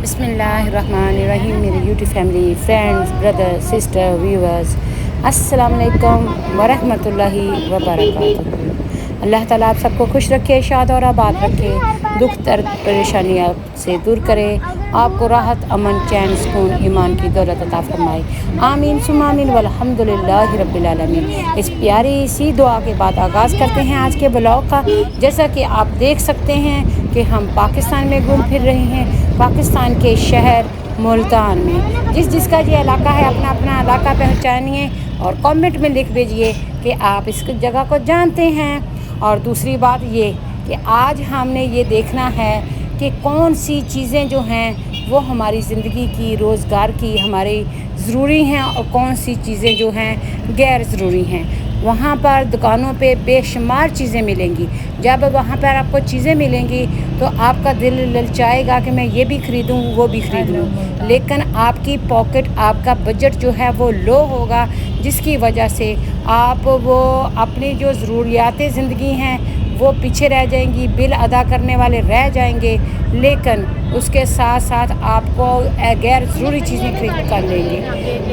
बिस्मिल्लाहिर्रहमानिर्रहीम। मेरे YouTube family, friends, brother, sister, viewers, अस्सलाम वालेकुम वरहमतुल्लाहि वबरकातुहू। अल्लाह ताला आप सबको खुश रखे, शाद और आबाद रखे, दुख दर्द परेशानी आपसे दूर करे, आपको राहत, अमन, चैन, सुकून, ईमान की दौलत अता फरमाए। आमीन सुम्मा आमीन वल्हम्दुलिल्लाहि रब्बिल आलमीन। इस प्यारी सी दुआ के बाद आगाज़ करते हैं आज के ब्लॉग का। जैसा कि आप देख सकते हैं कि हम पाकिस्तान में घूम फिर रहे हैं, पाकिस्तान के शहर मुल्तान में। जिसका ये इलाका है, अपना अपना इलाका पहचानिए और कमेंट में लिख दीजिए कि आप इस जगह को जानते हैं। और दूसरी बात ये कि आज हमने ये देखना है कि कौन सी चीज़ें जो हैं वो हमारी ज़िंदगी की, रोज़गार की हमारी ज़रूरी हैं और कौन सी चीज़ें जो हैं गैर ज़रूरी हैं। वहाँ पर दुकानों पे बेशुमार चीज़ें मिलेंगी। जब वहाँ पर आपको चीज़ें मिलेंगी तो आपका दिल ललचाएगा कि मैं ये भी ख़रीदूँ, वो भी ख़रीदूँ, लेकिन आपकी पॉकेट, आपका बजट जो है वो लो होगा, जिसकी वजह से आप वो अपनी जो ज़रूरियात ज़िंदगी हैं वो पीछे रह जाएंगी, बिल अदा करने वाले रह जाएंगे, लेकिन उसके साथ साथ आपको गैर ज़रूरी चीज़ें खरीद कर लेंगे।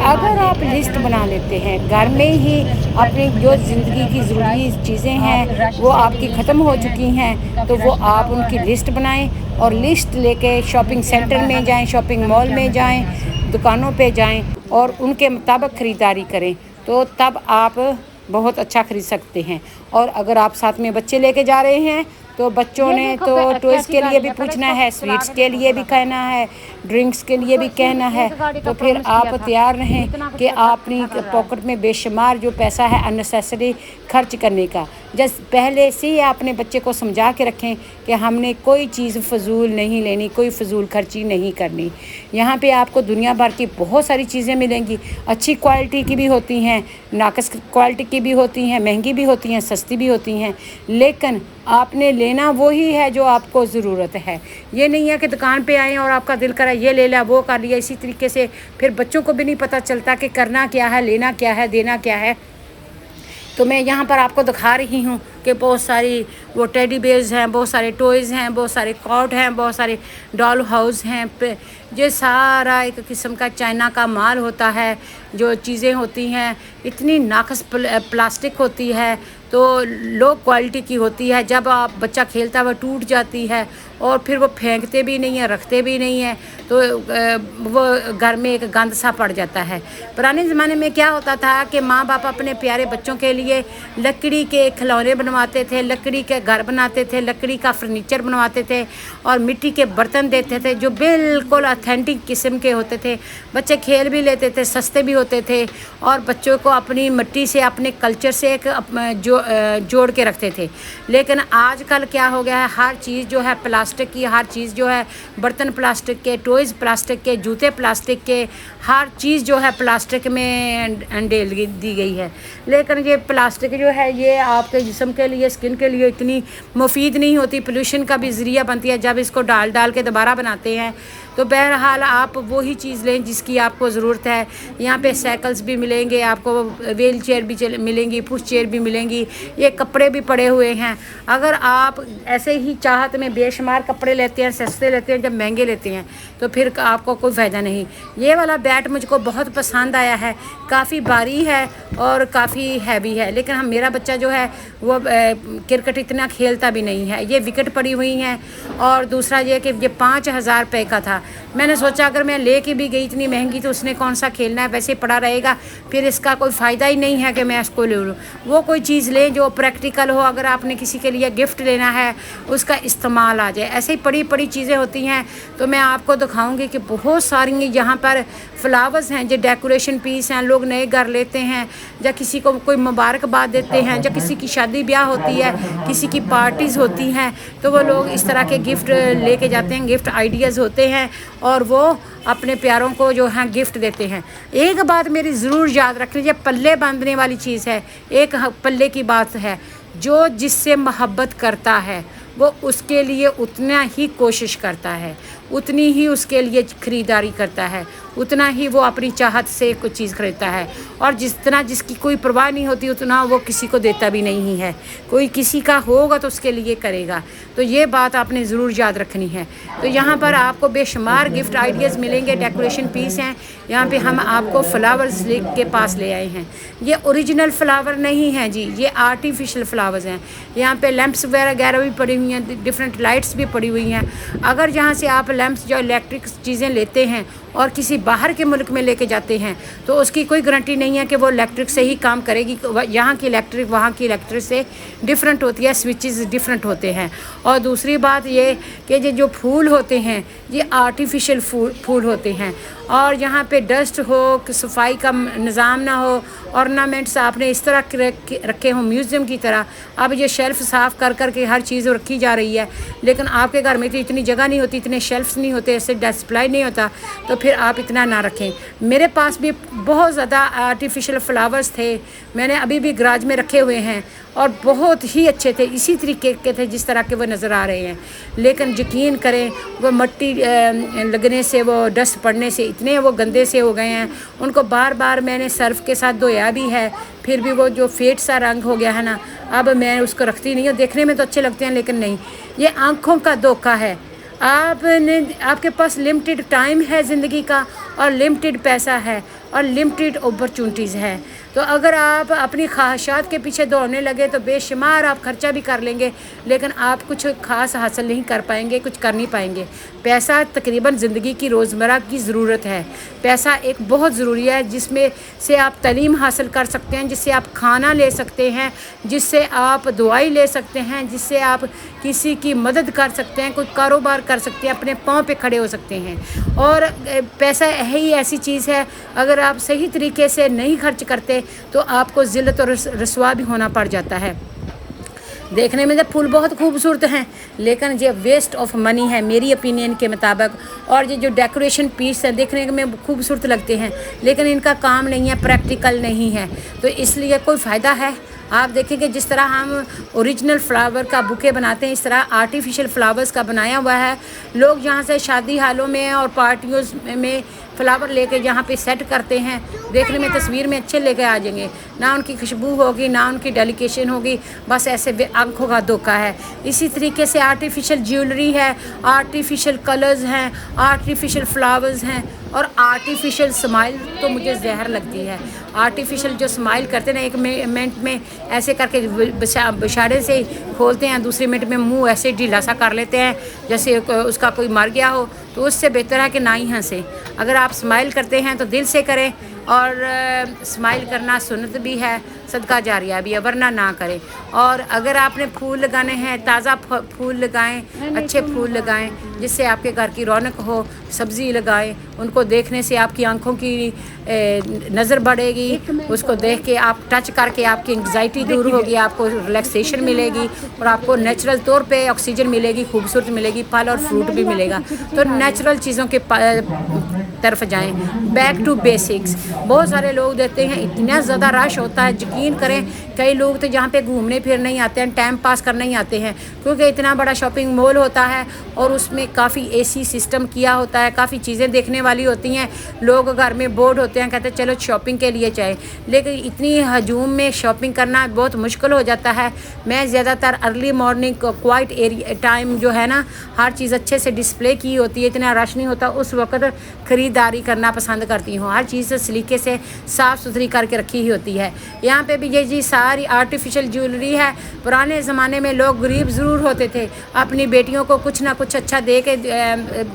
अगर आप लिस्ट बना लेते हैं घर में ही, अपनी जो ज़िंदगी की ज़रूरी चीज़ें हैं वो आपकी ख़त्म हो चुकी हैं, तो वो आप उनकी लिस्ट बनाएं और लिस्ट लेके शॉपिंग सेंटर में जाएं, शॉपिंग मॉल में जाएं, दुकानों पे जाएं और उनके मुताबिक ख़रीदारी करें, तो तब आप बहुत अच्छा ख़रीद सकते हैं। और अगर आप साथ में बच्चे लेके जा रहे हैं तो बच्चों ने तो टॉयज़ के लिए भी पूछना है, स्वीट्स के लिए भी कहना है, ड्रिंक्स के लिए भी कहना है, तो फिर आप तैयार रहें कि आप अपनी पॉकेट में बेशुमार जो पैसा है अननेसेसरी खर्च करने का, जस्ट पहले से ही अपने बच्चे को समझा के रखें कि हमने कोई चीज़ फ़जूल नहीं लेनी, कोई फ़जूल खर्ची नहीं करनी। यहाँ पे आपको दुनिया भर की बहुत सारी चीज़ें मिलेंगी, अच्छी क्वालिटी की भी होती हैं, नाक़िस क्वालिटी की भी होती हैं, महंगी भी होती हैं, सस्ती भी होती हैं, लेकिन आपने लेना वही है जो आपको ज़रूरत है। ये नहीं है कि दुकान पे आएँ और आपका दिल करा ये ले लिया, वो कर लिया। इसी तरीके से फिर बच्चों को भी नहीं पता चलता कि करना क्या है, लेना क्या है, देना क्या है। तो मैं यहाँ पर आपको दिखा रही हूँ कि बहुत सारी वो टेडी बेयर्स हैं, बहुत सारे टॉयज़ हैं, बहुत सारे कॉट हैं, बहुत सारे डॉल हाउस हैं। ये सारा एक किस्म का चाइना का माल होता है। जो चीज़ें होती हैं इतनी नाक़िस प्लास्टिक होती है, तो लो क्वालिटी की होती है। जब आप बच्चा खेलता है वो टूट जाती है और फिर वो फेंकते भी नहीं हैं, रखते भी नहीं हैं, तो वो घर में एक गंद सा पड़ जाता है। पुराने ज़माने में क्या होता था कि माँ बाप अपने प्यारे बच्चों के लिए लकड़ी के खिलौने बनवाते थे, लकड़ी के घर बनाते थे, लकड़ी का फर्नीचर बनवाते थे और मिट्टी के बर्तन देते थे जो बिल्कुल ऑथेंटिक किस्म के होते थे। बच्चे खेल भी लेते थे, सस्ते भी होते थे और बच्चों को अपनी मिट्टी से, अपने कल्चर से एक जोड़ के रखते थे। लेकिन आजकल क्या हो गया है, हर चीज़ जो है प्लास्टिक की, हर चीज़ जो है बर्तन प्लास्टिक के, टॉयज़ प्लास्टिक के, जूते प्लास्टिक के, हर चीज़ जो है प्लास्टिक में डाल दी गई है। लेकिन ये प्लास्टिक जो है ये आपके जिस्म के लिए, स्किन के लिए इतनी मुफीद नहीं होती, पोल्यूशन का भी ज़रिया बनती है जब इसको डाल के दोबारा बनाते हैं। तो बहरहाल आप वही चीज़ लें जिसकी आपको ज़रूरत है। यहाँ पे साइकिल्स भी मिलेंगे, आपको व्हील चेयर भी मिलेंगी, पुश चेयर भी मिलेंगी, ये कपड़े भी पड़े हुए हैं। अगर आप ऐसे ही चाहत में बेशुमार कपड़े लेते हैं, सस्ते लेते हैं, जब महंगे लेते हैं तो फिर आपको कोई फ़ायदा नहीं। ये वाला बैट मुझको बहुत पसंद आया है, काफ़ी भारी है और काफ़ी हैवी है, लेकिन मेरा बच्चा जो है वो क्रिकेट इतना खेलता भी नहीं है। ये विकेट पड़ी हुई हैं और दूसरा ये कि ये 5,000 रुपये का था। मैंने सोचा अगर मैं ले के भी गई इतनी महंगी तो उसने कौन सा खेलना है, वैसे पड़ा रहेगा, फिर इसका कोई फ़ायदा ही नहीं है कि मैं इसको ले लूँ। वो कोई चीज़ लें जो प्रैक्टिकल हो, अगर आपने किसी के लिए गिफ्ट लेना है उसका इस्तेमाल आ जाए। ऐसे ही पड़ी चीज़ें होती हैं। तो मैं आपको दिखाऊंगी कि बहुत सारी यहाँ पर फ्लावर्स हैं जो डेकोरेशन पीस हैं, लोग नए घर लेते हैं, या किसी को कोई मुबारकबाद देते हैं, या किसी की शादी ब्याह होती है, किसी की पार्टीज़ होती हैं, तो वो लोग इस तरह के गिफ्ट लेके जाते हैं, गिफ्ट आइडियाज़ होते हैं और वो अपने प्यारों को जो है गिफ्ट देते हैं। एक बात मेरी ज़रूर याद रख लीजिए, पल्ले बांधने वाली चीज़ है। एक पल्ले की बात है, जो जिससे मोहब्बत करता है वो उसके लिए उतना ही कोशिश करता है, उतनी ही उसके लिए ख़रीदारी करता है, उतना ही वो अपनी चाहत से कुछ चीज़ खरीदता है, और जिसकी कोई परवाह नहीं होती उतना वो किसी को देता भी नहीं है। कोई किसी का होगा तो उसके लिए करेगा। तो ये बात आपने ज़रूर याद रखनी है। तो यहाँ पर आपको बेशुमार गिफ्ट आइडियाज़ मिलेंगे, डेकोरेशन पीस हैं। यहाँ पे हम आपको फ्लावर्स के पास ले आए हैं। ये ओरिजिनल फ्लावर नहीं हैं जी, ये आर्टिफिशियल फ्लावर्स हैं। यहाँ पे लैंप्स वगैरह भी पड़ी हुई हैं, डिफरेंट लाइट्स भी पड़ी हुई हैं। अगर यहाँ से आप लैंप्स जो इलेक्ट्रिक चीज़ें लेते हैं और किसी बाहर के मुल्क में लेके जाते हैं तो उसकी कोई गारंटी नहीं है कि वो इलेक्ट्रिक से ही काम करेगी। यहाँ की इलेक्ट्रिक वहाँ की इलेक्ट्रिक से डिफरेंट होती है, स्विचेस डिफरेंट होते हैं। और दूसरी बात ये कि ये जो फूल होते हैं ये आर्टिफिशियल फूल होते हैं, और यहाँ पे डस्ट हो, सफाई का निज़ाम ना हो, ऑर्नामेंट्स आपने इस तरह रखे हों म्यूज़ियम की तरह। अब ये शेल्फ़ साफ़ कर के हर चीज़ रखी जा रही है, लेकिन आपके घर में तो इतनी जगह नहीं होती, इतने शेल्फ्स नहीं होते, ऐसे डिस्प्ले नहीं होता, तो फिर आप इतना ना रखें। मेरे पास भी बहुत ज़्यादा आर्टिफिशियल फ्लावर्स थे, मैंने अभी भी गराज में रखे हुए हैं और बहुत ही अच्छे थे, इसी तरीके के थे जिस तरह के वो नज़र आ रहे हैं। लेकिन यकीन करें वो मिट्टी लगने से, वो डस्ट पड़ने से इतने वो गंदे से हो गए हैं। उनको बार बार मैंने सर्फ के साथ धोया भी है, फिर भी वो जो फेट सा रंग हो गया है ना, अब मैं उसको रखती नहीं हूँ। देखने में तो अच्छे लगते हैं लेकिन नहीं, ये आँखों का धोखा है। आपके पास लिमिटेड टाइम है ज़िंदगी का, और लिमिटेड पैसा है, और लिमिटेड अपॉर्चुनिटीज़ है। तो अगर आप अपनी ख्वाहिशात के पीछे दौड़ने लगे तो बेशुमार आप खर्चा भी कर लेंगे, लेकिन आप कुछ खास हासिल नहीं कर पाएंगे, कुछ कर नहीं पाएंगे। पैसा तकरीबन ज़िंदगी की रोज़मर्रा की ज़रूरत है। पैसा एक बहुत ज़रूरी है, जिसमें से आप तालीम हासिल कर सकते हैं, जिससे आप खाना ले सकते हैं, जिससे आप दवाई ले सकते हैं, जिससे आप किसी की मदद कर सकते हैं, कोई कारोबार कर सकते हैं, अपने पाँव पे खड़े हो सकते हैं। और पैसा ही ऐसी चीज़ है, अगर आप सही तरीके से नहीं खर्च करते तो आपको ज़िल्लत और रसवा भी होना पड़ जाता है। देखने में तो फूल बहुत खूबसूरत हैं, लेकिन ये वेस्ट ऑफ मनी है मेरी ओपिनियन के मुताबिक। और ये जो डेकोरेशन पीस है देखने में खूबसूरत लगते हैं, लेकिन इनका काम नहीं है, प्रैक्टिकल नहीं है, तो इसलिए कोई फ़ायदा है। आप देखेंगे जिस तरह हम ओरिजिनल फ्लावर का बुके बनाते हैं, इस तरह आर्टिफिशियल फ्लावर्स का बनाया हुआ है। लोग यहाँ से शादी हालों में और पार्टियों में फ्लावर लेके यहाँ पे सेट करते हैं, देखने में तस्वीर में अच्छे लेके आ जाएंगे, ना उनकी खुशबू होगी, ना उनकी डेलिकेशन होगी, बस ऐसे आंखों का धोखा है। इसी तरीके से आर्टिफिशियल ज्वेलरी है, आर्टिफिशियल कलर्स हैं, आर्टिफिशियल फ्लावर्स हैं, और आर्टिफिशियल स्माइल तो मुझे जहर लगती है। आर्टिफिशियल जो स्माइल करते ना, एक मिनट में ऐसे करके बशारे से खोलते हैं, दूसरे मिनट में मुंह ऐसे ढीला सा कर लेते हैं जैसे उसका कोई मर गया हो। तो उससे बेहतर है कि ना ही हंसें। अगर आप स्माइल करते हैं तो दिल से करें, और स्माइल करना सुन्नत भी है, सदका जारिया भी है, वरना ना करें। और अगर आपने फूल लगाने हैं, ताज़ा फूल लगाएं, अच्छे फूल लगाएं, जिससे आपके घर की रौनक हो। सब्ज़ी लगाएं, उनको देखने से आपकी आंखों की नज़र बढ़ेगी, उसको देख के आप टच करके आपकी एंग्जाइटी दूर होगी, आपको रिलैक्सेशन मिलेगी, और आपको नेचुरल तौर पे ऑक्सीजन मिलेगी, खूबसूरत मिलेगी, फल और फ्रूट भी मिलेगा। तो नेचुरल चीज़ों के तरफ जाएं, बैक टू बेसिक्स। बहुत सारे लोग देते हैं, इतना ज़्यादा रश होता है, यकीन करें कई लोग तो जहाँ पे घूमने फिरने ही आते हैं, टाइम पास करने ही आते हैं, क्योंकि इतना बड़ा शॉपिंग मॉल होता है और उसमें काफ़ी एसी सिस्टम किया होता है, काफ़ी चीज़ें देखने वाली होती हैं। लोग घर में बोर्ड होते हैं, कहते हैं चलो शॉपिंग के लिए जाएं, लेकिन इतनी हजूम में शॉपिंग करना बहुत मुश्किल हो जाता है। मैं ज़्यादातर early morning quite area time जो है ना, हर चीज़ अच्छे से डिस्प्ले की होती है, इतना रश नहीं होता, उस वक्त ख़रीदारी करना पसंद करती हूँ। हर चीज़ सलीके से साफ़ सुथरी करके रखी ही होती है। यहाँ पे भी ये जी सारी आर्टिफिशियल ज्वेलरी है। पुराने ज़माने में लोग गरीब ज़रूर होते थे, अपनी बेटियों को कुछ ना कुछ अच्छा दे के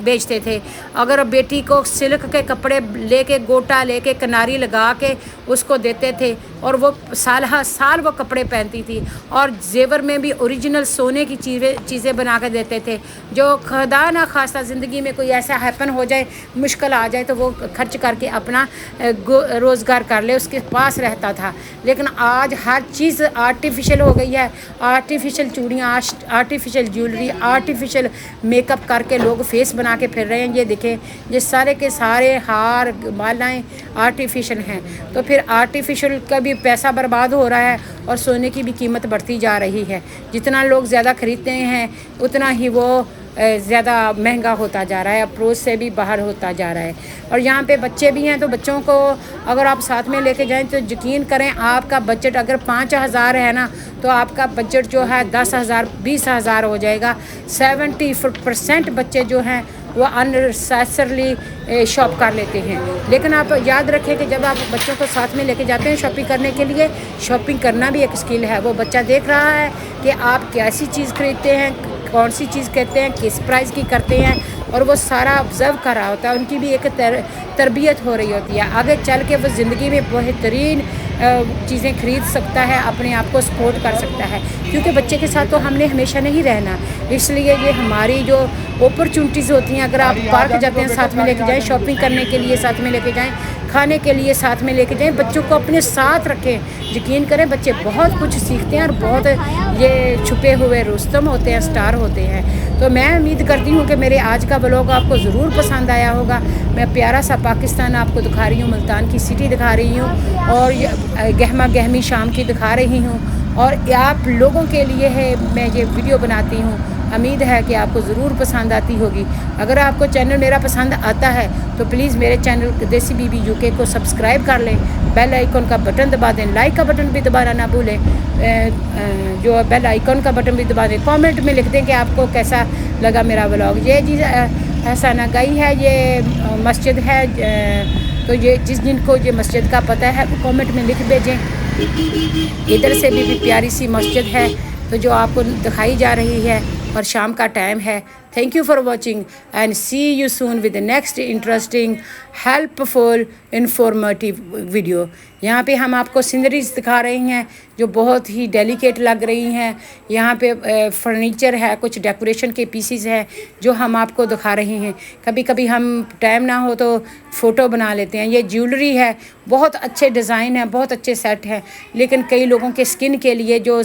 बेचते थे। अगर बेटी को सिल्क के कपड़े लेके, गोटा लेके, किनारी लगा के उसको देते थे, और वो साल हर साल वो कपड़े पहनती थी, और जेवर में भी ओरिजिनल सोने की चीज़ें बना के देते थे, जो खुदा ना खास्ता ज़िंदगी में कोई ऐसा हैपन हो जाए, मुश्किल आ जाए, तो वो खर्च करके अपना रोज़गार कर ले, उसके पास रहता था। लेकिन आज हर चीज़ आर्टिफिशियल हो गई है। आर्टिफिशियल चूड़ियाँ, आर्टिफिशियल ज्वेलरी, आर्टिफिशियल मेकअप करके लोग फेस बना के फिर रहे हैं। ये देखें, ये सारे के सारे हार मालाएँ आर्टिफिशियल हैं। तो फिर आर्टिफिशियल का भी पैसा बर्बाद हो रहा है, और सोने की भी कीमत बढ़ती जा रही है। जितना लोग ज़्यादा ख़रीदते हैं उतना ही वो زیادہ مہنگا ہوتا جا رہا ہے، اپروچ سے بھی باہر ہوتا جا رہا ہے. اور یہاں پہ بچے بھی ہیں تو بچوں کو اگر آپ ساتھ میں لے کے جائیں تو یقین کریں آپ کا بجٹ اگر 5,000 ہے نا تو آپ کا بجٹ جو ہے 10,000 20,000 ہو جائے گا. 70% بچے جو ہیں وہ اننیسیسرلی شاپ کر لیتے ہیں. لیکن آپ یاد رکھیں کہ جب آپ بچوں کو ساتھ میں لے کے جاتے ہیں شاپنگ کرنے کے لیے، شاپنگ کرنا بھی ایک اسکل ہے. وہ بچہ دیکھ رہا ہے کہ آپ کیسی چیز خریدتے ہیں، کون سی چیز کہتے ہیں، کس پرائز کی کرتے ہیں، اور وہ سارا آبزرو کر رہا ہوتا ہے. ان کی بھی ایک تربیت ہو رہی ہوتی ہے. آگے چل کے وہ زندگی میں بہترین چیزیں خرید سکتا ہے، اپنے آپ کو سپورٹ کر سکتا ہے. کیونکہ بچے کے ساتھ تو ہم نے ہمیشہ نہیں رہنا، اس لیے یہ ہماری جو اپرچونٹیز ہوتی ہیں. اگر آپ پارک جاتے ہیں ساتھ میں لے کے جائیں، شاپنگ کرنے کے لیے ساتھ میں لے کے جائیں، کھانے کے لیے ساتھ میں لے کے جائیں، بچوں کو اپنے ساتھ رکھیں. یقین کریں بچے بہت کچھ سیکھتے ہیں اور بہت یہ چھپے ہوئے رستم ہوتے ہیں، سٹار ہوتے ہیں. تو میں امید کرتی ہوں کہ میرے آج کا بلاگ آپ کو ضرور پسند آیا ہوگا. میں پیارا سا پاکستان آپ کو دکھا رہی ہوں، ملتان کی سٹی دکھا رہی ہوں اور گہما گہمی شام کی دکھا رہی ہوں، اور آپ لوگوں کے لیے ہے میں یہ ویڈیو بناتی ہوں. امید ہے کہ آپ کو ضرور پسند آتی ہوگی. اگر آپ کو چینل میرا پسند آتا ہے تو پلیز میرے چینل دیسی بی بی یو کے کو سبسکرائب کر لیں، بیل آئیکن کا بٹن دبا دیں، لائک کا بٹن بھی دبانا نہ بھولیں، جو بیل آئیکن کا بٹن بھی دبا دیں. کامنٹ میں لکھ دیں کہ آپ کو کیسا لگا میرا ولاگ. یہ چیز احسانہ گئی ہے، یہ مسجد ہے، تو یہ جن کو یہ مسجد کا پتہ ہے وہ کامنٹ میں لکھ بھیجیں. ادھر سے بھی پیاری سی مسجد ہے تو جو آپ کو دکھائی جا رہی ہے، اور شام کا ٹائم ہے. Thank you for watching and see you soon with next interesting helpful informative video. یہاں پہ ہم آپ کو سینریز دکھا رہی ہیں جو بہت ہی ڈیلیکیٹ لگ رہی ہیں. یہاں پہ فرنیچر ہے، کچھ ڈیکوریشن کے پیسز ہیں جو ہم آپ کو دکھا رہے ہیں. کبھی کبھی ہم ٹائم نہ ہو تو فوٹو بنا لیتے ہیں. یہ جیولری ہے، بہت اچھے ڈیزائن ہیں، بہت اچھے سیٹ ہیں، لیکن کئی لوگوں کے سکن کے لیے جو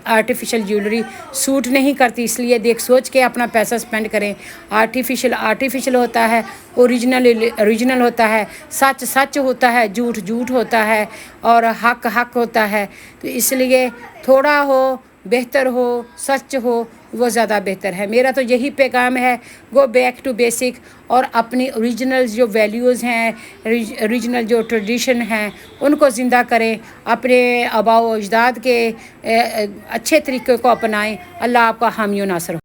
آرٹیفیشل جیولری سوٹ نہیں کرتی، اس لیے دیکھ سوچ کے اپنا پیسہ سپینڈ کریں. آرٹیفیشل ہوتا ہے، اوریجنل ہوتا ہے، سچ ہوتا ہے، جھوٹ ہوتا ہے، اور حق ہوتا ہے. تو اس لیے تھوڑا ہو، بہتر ہو، سچ ہو، وہ زیادہ بہتر ہے. میرا تو یہی پیغام ہے، گو بیک ٹو بیسک، اور اپنی اوریجنل جو ویلیوز ہیں، اوریجنل جو ٹریڈیشن ہیں ان کو زندہ کریں، اپنے آباء و اجداد کے اچھے طریقے کو اپنائیں. اللہ آپ کا حامی و ناصر ہو.